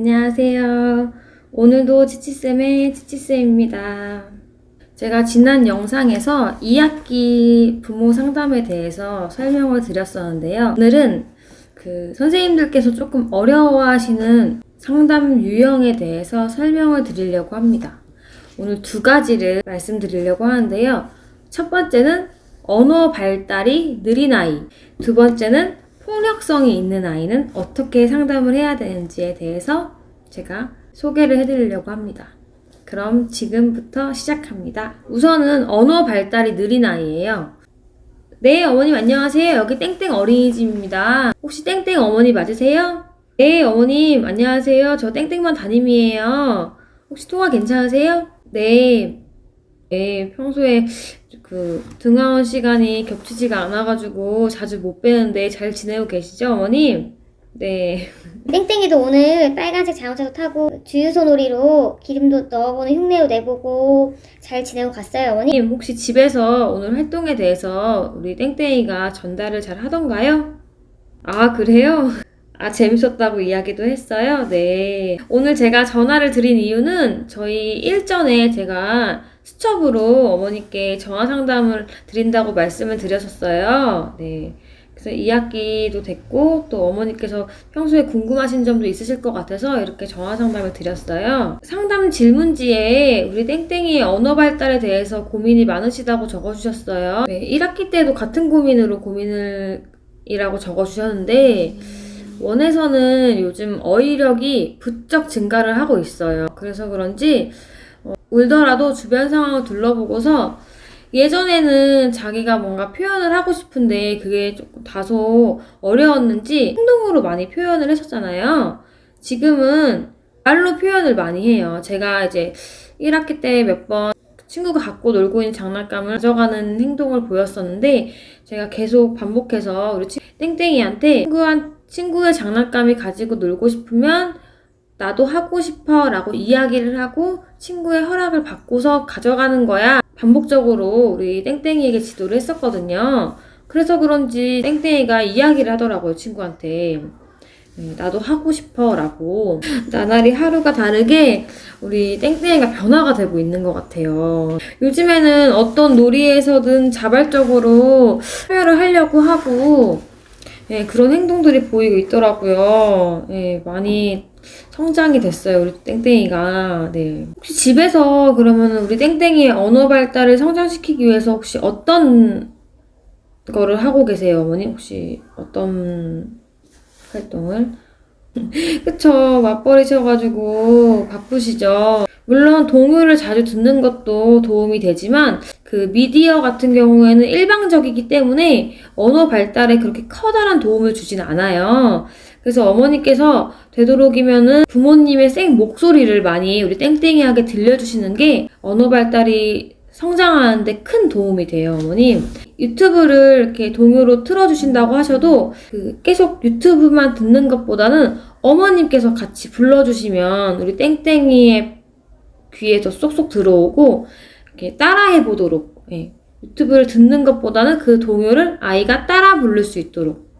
안녕하세요. 오늘도 치치쌤의 치치쌤입니다. 제가 지난 영상에서 2학기 부모 상담에 대해서 설명을 드렸었는데요. 오늘은 선생님들께서 조금 어려워하시는 상담 유형에 대해서 설명을 드리려고 합니다. 오늘 두 가지를 말씀드리려고 하는데요. 첫 번째는 언어 발달이 느린 아이, 두 번째는 폭력성이 있는 아이는 어떻게 상담을 해야 되는지에 대해서 제가 소개를 해드리려고 합니다. 그럼 지금부터 시작합니다. 우선은 언어 발달이 느린 아이예요. 네, 어머님 안녕하세요. 여기 땡땡 어린이집입니다. 혹시 땡땡 어머니 맞으세요? 네, 어머님 안녕하세요. 저 땡땡만 담임이에요. 혹시 통화 괜찮으세요? 네, 평소에 등하원 시간이 겹치지가 않아가지고 자주 못 뵈는데 잘 지내고 계시죠, 어머님? 네. 땡땡이도 오늘 빨간색 자동차도 타고 주유소 놀이로 기름도 넣어보는 흉내도 내보고 잘 지내고 갔어요, 어머니? 어머님, 혹시 집에서 오늘 활동에 대해서 우리 땡땡이가 전달을 잘 하던가요? 아, 그래요? 아, 재밌었다고 이야기도 했어요? 네. 오늘 제가 전화를 드린 이유는 저희 일전에 제가 수첩으로 어머니께 전화 상담을 드린다고 말씀을 드렸었어요. 네. 그래서 2학기도 됐고 또 어머니께서 평소에 궁금하신 점도 있으실 것 같아서 이렇게 전화 상담을 드렸어요. 상담 질문지에 우리 땡땡이의 언어 발달에 대해서 고민이 많으시다고 적어주셨어요. 네, 1학기 때도 같은 고민이라고 적어주셨는데 원에서는 요즘 어휘력이 부쩍 증가를 하고 있어요. 그래서 그런지 울더라도 주변 상황을 둘러보고서 예전에는 자기가 뭔가 표현을 하고 싶은데 그게 조금 다소 어려웠는지 행동으로 많이 표현을 했었잖아요. 지금은 말로 표현을 많이 해요. 제가 이제 1학기 때 몇 번 친구가 갖고 놀고 있는 장난감을 가져가는 행동을 보였었는데 제가 계속 반복해서 우리 땡땡이한테 친구의 장난감이 가지고 놀고 싶으면 나도 하고 싶어 라고 이야기를 하고 친구의 허락을 받고서 가져가는 거야. 반복적으로 우리 땡땡이에게 지도를 했었거든요. 그래서 그런지 땡땡이가 이야기를 하더라고요, 친구한테. 나도 하고 싶어 라고. 나날이 하루가 다르게 우리 땡땡이가 변화가 되고 있는 것 같아요. 요즘에는 어떤 놀이에서든 자발적으로 참여를 하려고 하고 그런 행동들이 보이고 있더라고요. 많이 성장이 됐어요, 우리 땡땡이가. 네. 혹시 집에서 그러면 우리 땡땡이의 언어 발달을 성장시키기 위해서 혹시 어떤 거를 하고 계세요, 어머니? 혹시 어떤 활동을? 그쵸, 맞벌이셔가지고 바쁘시죠. 물론 동요를 자주 듣는 것도 도움이 되지만 미디어 같은 경우에는 일방적이기 때문에 언어 발달에 그렇게 커다란 도움을 주진 않아요. 그래서 어머니께서 되도록이면은 부모님의 생 목소리를 많이 우리 땡땡이에게 들려주시는 게 언어 발달이 성장하는데 큰 도움이 돼요, 어머님. 유튜브를 이렇게 동요로 틀어주신다고 하셔도 계속 유튜브만 듣는 것보다는 어머님께서 같이 불러주시면 우리 땡땡이의 귀에 더 쏙쏙 들어오고 이렇게 따라해 보도록 유튜브를 듣는 것보다는 그 동요를 아이가 따라 부를 수 있도록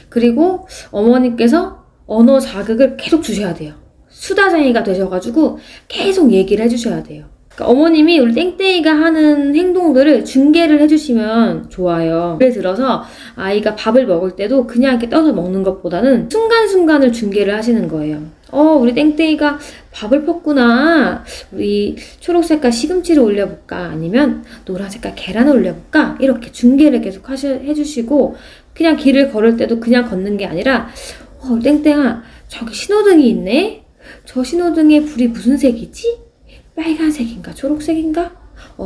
그리고 어머님께서 언어 자극을 계속 주셔야 돼요. 수다쟁이가 되셔가지고 계속 얘기를 해주셔야 돼요. 그러니까 어머님이 우리 땡땡이가 하는 행동들을 중계를 해주시면 좋아요. 예를 들어서 아이가 밥을 먹을 때도 그냥 이렇게 떠서 먹는 것보다는 순간순간을 중계를 하시는 거예요. 우리 땡땡이가 밥을 폈구나. 우리 초록색깔 시금치를 올려볼까? 아니면 노란색깔 계란을 올려볼까? 이렇게 중계를 계속 해주시고 그냥 길을 걸을 때도 그냥 걷는 게 아니라 땡땡아, 저기 신호등이 있네? 저 신호등의 불이 무슨 색이지? 빨간색인가? 초록색인가?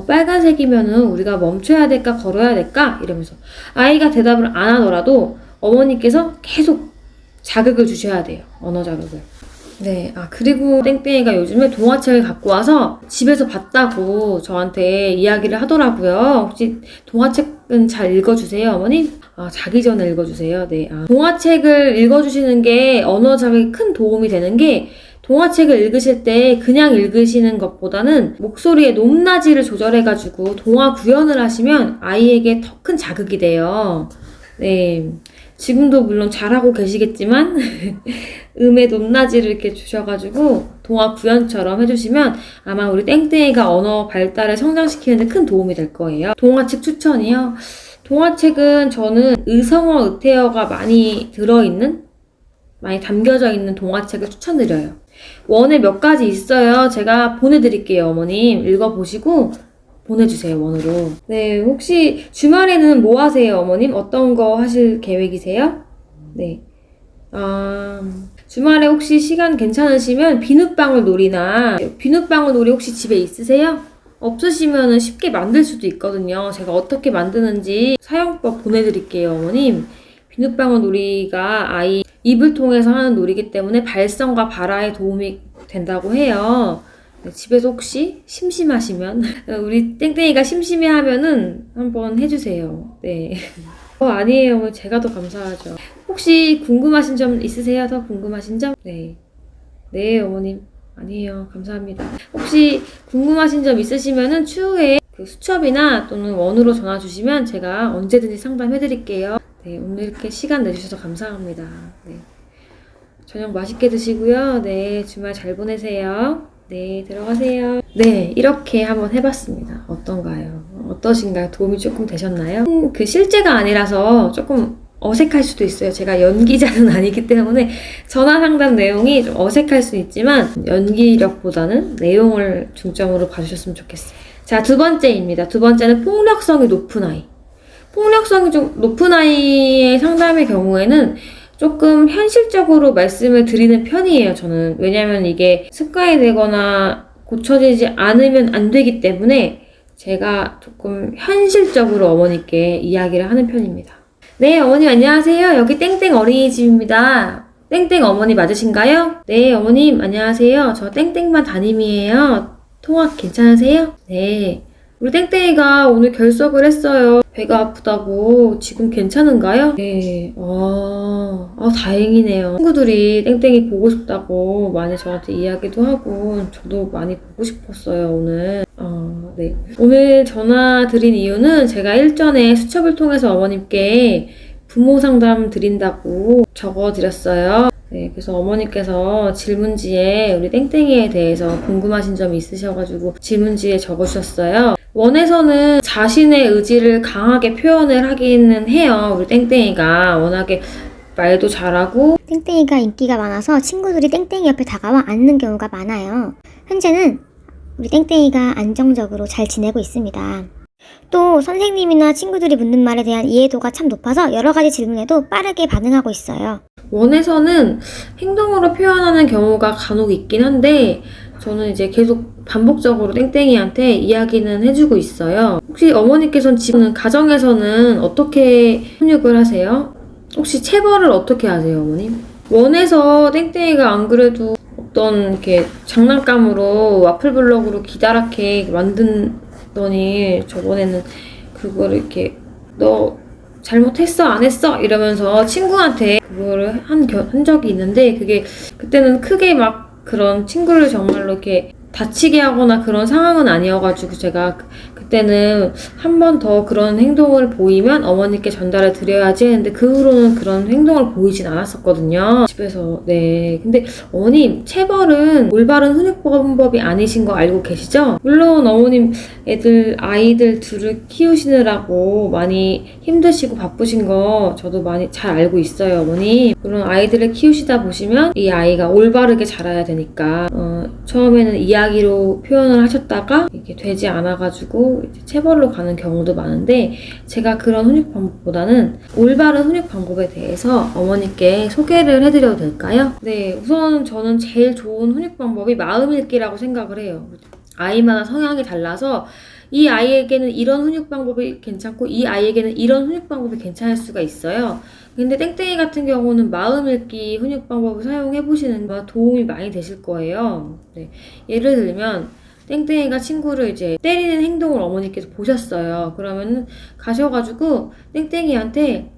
빨간색이면은 우리가 멈춰야 될까? 걸어야 될까? 이러면서 아이가 대답을 안 하더라도 어머니께서 계속 자극을 주셔야 돼요. 언어 자극을. 네, 그리고 땡땡이가 요즘에 동화책을 갖고 와서 집에서 봤다고 저한테 이야기를 하더라고요. 혹시 동화책은 잘 읽어주세요, 어머니? 자기 전에 읽어주세요. 네. 동화책을 읽어주시는 게 언어 자극에 큰 도움이 되는 게 동화책을 읽으실 때 그냥 읽으시는 것보다는 목소리의 높낮이를 조절해가지고 동화 구현을 하시면 아이에게 더 큰 자극이 돼요. 네. 지금도 물론 잘하고 계시겠지만 음의 높낮이를 이렇게 주셔가지고 동화 구연처럼 해주시면 아마 우리 땡땡이가 언어 발달을 성장시키는 데 큰 도움이 될 거예요. 동화책 추천이요? 동화책은 저는 의성어, 의태어가 많이 들어있는, 많이 담겨져 있는 동화책을 추천드려요. 원에 몇 가지 있어요. 제가 보내드릴게요, 어머님. 읽어보시고 보내주세요, 원으로. 네, 혹시 주말에는 뭐 하세요, 어머님? 어떤 거 하실 계획이세요? 네. 주말에 혹시 시간 괜찮으시면 비눗방울 놀이나 비눗방울 놀이 혹시 집에 있으세요? 없으시면 쉽게 만들 수도 있거든요. 제가 어떻게 만드는지 사용법 보내드릴게요, 어머님. 비눗방울 놀이가 아이 입을 통해서 하는 놀이기 때문에 발성과 발화에 도움이 된다고 해요. 네, 집에서 혹시 심심하시면 우리 땡땡이가 심심해하면은 한번 해주세요. 네. 아니에요. 제가 더 감사하죠. 혹시 궁금하신 점 있으세요? 더 궁금하신 점? 네. 네, 어머님. 아니에요. 감사합니다. 혹시 궁금하신 점 있으시면은 추후에 그 수첩이나 또는 원으로 전화 주시면 제가 언제든지 상담해 드릴게요. 네, 오늘 이렇게 시간 내주셔서 감사합니다. 네. 저녁 맛있게 드시고요. 네, 주말 잘 보내세요. 네, 들어가세요. 네, 이렇게 한번 해봤습니다. 어떤가요? 어떠신가요? 도움이 조금 되셨나요? 그 실제가 아니라서 조금 어색할 수도 있어요. 제가 연기자는 아니기 때문에 전화 상담 내용이 좀 어색할 수 있지만 연기력보다는 내용을 중점으로 봐주셨으면 좋겠어요. 자, 두 번째입니다. 두 번째는 폭력성이 높은 아이. 폭력성이 좀 높은 아이의 상담의 경우에는 조금 현실적으로 말씀을 드리는 편이에요, 저는. 왜냐면 이게 습관이 되거나 고쳐지지 않으면 안 되기 때문에 제가 조금 현실적으로 어머니께 이야기를 하는 편입니다. 네, 어머님 안녕하세요. 여기 땡땡 어린이집입니다. 땡땡 어머니 맞으신가요? 네, 어머님 안녕하세요. 저 땡땡반 담임이에요. 통화 괜찮으세요? 네. 우리 땡땡이가 오늘 결석을 했어요. 배가 아프다고. 지금 괜찮은가요? 네. 다행이네요. 친구들이 땡땡이 보고 싶다고 많이 저한테 이야기도 하고 저도 많이 보고 싶었어요, 오늘. 네. 오늘 전화 드린 이유는 제가 일전에 수첩을 통해서 어머님께 부모 상담 드린다고 적어드렸어요. 네, 그래서 어머니께서 질문지에 우리 땡땡이에 대해서 궁금하신 점이 있으셔가지고 질문지에 적어주셨어요. 원에서는 자신의 의지를 강하게 표현을 하기는 해요. 우리 땡땡이가 워낙에 말도 잘하고 땡땡이가 인기가 많아서 친구들이 땡땡이 옆에 다가와 앉는 경우가 많아요. 현재는 우리 땡땡이가 안정적으로 잘 지내고 있습니다. 또 선생님이나 친구들이 묻는 말에 대한 이해도가 참 높아서 여러 가지 질문에도 빠르게 반응하고 있어요. 원에서는 행동으로 표현하는 경우가 간혹 있긴 한데 저는 이제 계속 반복적으로 땡땡이한테 이야기는 해주고 있어요. 혹시 어머니께서는 지금 가정에서는 어떻게 훈육을 하세요? 혹시 체벌을 어떻게 하세요, 어머님? 원에서 땡땡이가 안 그래도 어떤 이렇게 장난감으로 와플 블럭으로 기다랗게 만든더니 저번에는 그거를 이렇게 너 잘못했어? 안 했어? 이러면서 친구한테 그거를 한 적이 있는데 그게 그때는 크게 막 그런 친구를 정말로 이렇게 다치게 하거나 그런 상황은 아니어가지고 제가 그때는 한 번 더 그런 행동을 보이면 어머니께 전달을 드려야지 했는데 그 후로는 그런 행동을 보이진 않았었거든요. 집에서. 네. 근데 어머님, 체벌은 올바른 훈육 방법이 아니신 거 알고 계시죠? 물론 어머님 아이들 둘을 키우시느라고 많이 힘드시고 바쁘신 거 저도 많이 잘 알고 있어요, 어머니. 물론 아이들을 키우시다 보시면 이 아이가 올바르게 자라야 되니까 처음에는 이야기로 표현을 하셨다가 이게 되지 않아가지고 이제 체벌로 가는 경우도 많은데 제가 그런 훈육 방법보다는 올바른 훈육 방법에 대해서 어머니께 소개를 해드려도 될까요? 네, 우선 저는 제일 좋은 훈육 방법이 마음 읽기라고 생각을 해요. 아이마다 성향이 달라서 이 아이에게는 이런 훈육 방법이 괜찮고 이 아이에게는 이런 훈육 방법이 괜찮을 수가 있어요. 근데 땡땡이 같은 경우는 마음 읽기 훈육 방법을 사용해 보시는 거 도움이 많이 되실 거예요. 네. 예를 들면 땡땡이가 친구를 이제 때리는 행동을 어머니께서 보셨어요. 그러면은 가셔가지고 땡땡이한테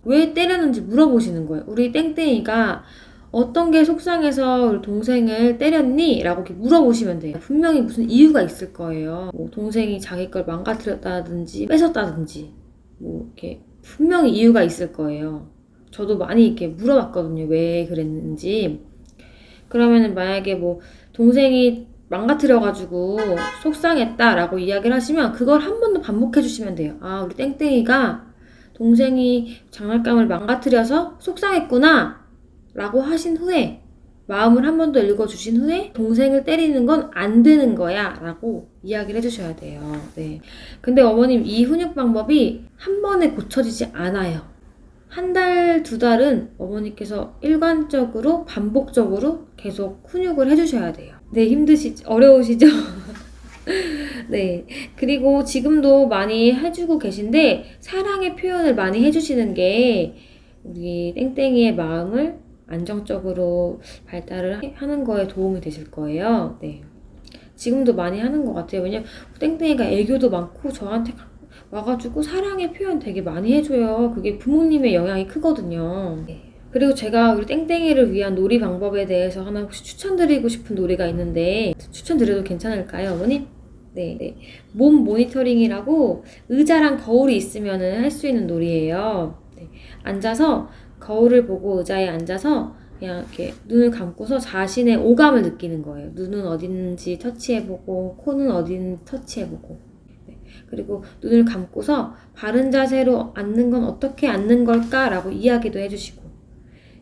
왜 때렸는지 물어보시는 거예요. 우리 땡땡이가 어떤 게 속상해서 우리 동생을 때렸니? 라고 이렇게 물어보시면 돼요. 분명히 무슨 이유가 있을 거예요. 뭐 동생이 자기 걸 망가뜨렸다든지 뺏었다든지 뭐 이렇게 분명히 이유가 있을 거예요. 저도 많이 이렇게 물어봤거든요. 왜 그랬는지. 그러면은 만약에 뭐 동생이 망가뜨려가지고 속상했다라고 이야기를 하시면 그걸 한 번 더 반복해 주시면 돼요. 아, 우리 땡땡이가 동생이 장난감을 망가뜨려서 속상했구나 라고 하신 후에 마음을 한 번 더 읽어주신 후에 동생을 때리는 건 안 되는 거야 라고 이야기를 해주셔야 돼요. 네. 근데 어머님 이 훈육 방법이 한 번에 고쳐지지 않아요. 한 달, 두 달은 어머니께서 일관적으로 반복적으로 계속 훈육을 해주셔야 돼요. 네, 어려우시죠? 네. 그리고 지금도 많이 해주고 계신데 사랑의 표현을 많이 해주시는 게 우리 땡땡이의 마음을 안정적으로 발달을 하는 거에 도움이 되실 거예요. 네. 지금도 많이 하는 것 같아요. 왜냐면 땡땡이가 애교도 많고 저한테 와가지고 사랑의 표현 되게 많이 해줘요. 그게 부모님의 영향이 크거든요. 네. 그리고 제가 우리 땡땡이를 위한 놀이 방법에 대해서 하나 혹시 추천드리고 싶은 놀이가 있는데 추천드려도 괜찮을까요, 어머님? 네. 몸 모니터링이라고 의자랑 거울이 있으면 할 수 있는 놀이예요. 네. 앉아서 거울을 보고 의자에 앉아서 그냥 이렇게 눈을 감고서 자신의 오감을 느끼는 거예요. 눈은 어딘지 터치해보고 코는 어딘지 터치해보고 그리고 눈을 감고서 바른 자세로 앉는 건 어떻게 앉는 걸까? 라고 이야기도 해주시고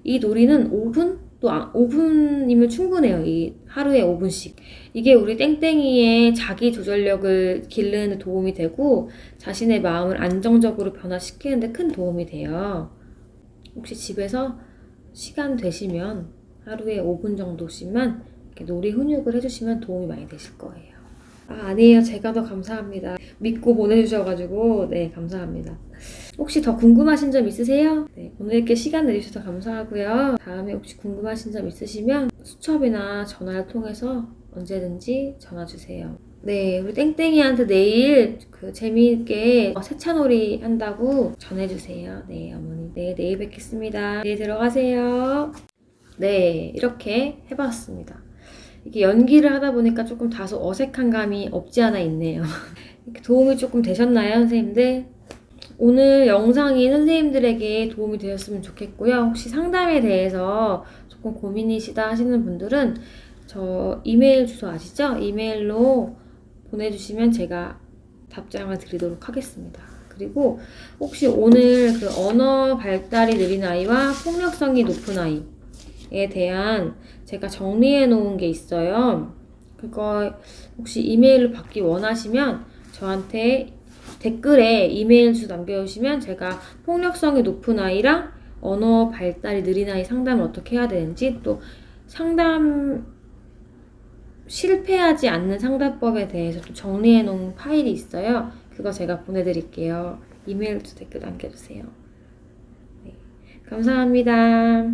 이 놀이는 5분? 또 5분이면 충분해요. 이 하루에 5분씩. 이게 우리 땡땡이의 자기 조절력을 기르는 데 도움이 되고 자신의 마음을 안정적으로 변화시키는 데 큰 도움이 돼요. 혹시 집에서 시간 되시면 하루에 5분 정도씩만 이렇게 놀이 훈육을 해주시면 도움이 많이 되실 거예요. 아니에요. 제가 더 감사합니다. 믿고 보내주셔가지고 네, 감사합니다. 혹시 더 궁금하신 점 있으세요? 네, 오늘 이렇게 시간 내주셔서 감사하고요. 다음에 혹시 궁금하신 점 있으시면 수첩이나 전화를 통해서 언제든지 전화주세요. 네, 우리 땡땡이한테 내일 재미있게 세차놀이 한다고 전해주세요. 네, 어머니. 네, 내일 뵙겠습니다. 네, 들어가세요. 네, 이렇게 해봤습니다. 이게 연기를 하다 보니까 조금 다소 어색한 감이 없지 않아 있네요. 도움이 조금 되셨나요, 선생님들? 오늘 영상이 선생님들에게 도움이 되었으면 좋겠고요. 혹시 상담에 대해서 조금 고민이시다 하시는 분들은 저 이메일 주소 아시죠? 이메일로 보내주시면 제가 답장을 드리도록 하겠습니다. 그리고 혹시 오늘 언어 발달이 느린 아이와 폭력성이 높은 아이에 대한 제가 정리해 놓은 게 있어요. 그거 혹시 이메일로 받기 원하시면 저한테 댓글에 이메일 주소 남겨주시면 제가 폭력성이 높은 아이랑 언어 발달이 느린 아이 상담을 어떻게 해야 되는지 또 상담 실패하지 않는 상담법에 대해서 또 정리해 놓은 파일이 있어요. 그거 제가 보내드릴게요. 이메일 주소 댓글 남겨주세요. 네, 감사합니다.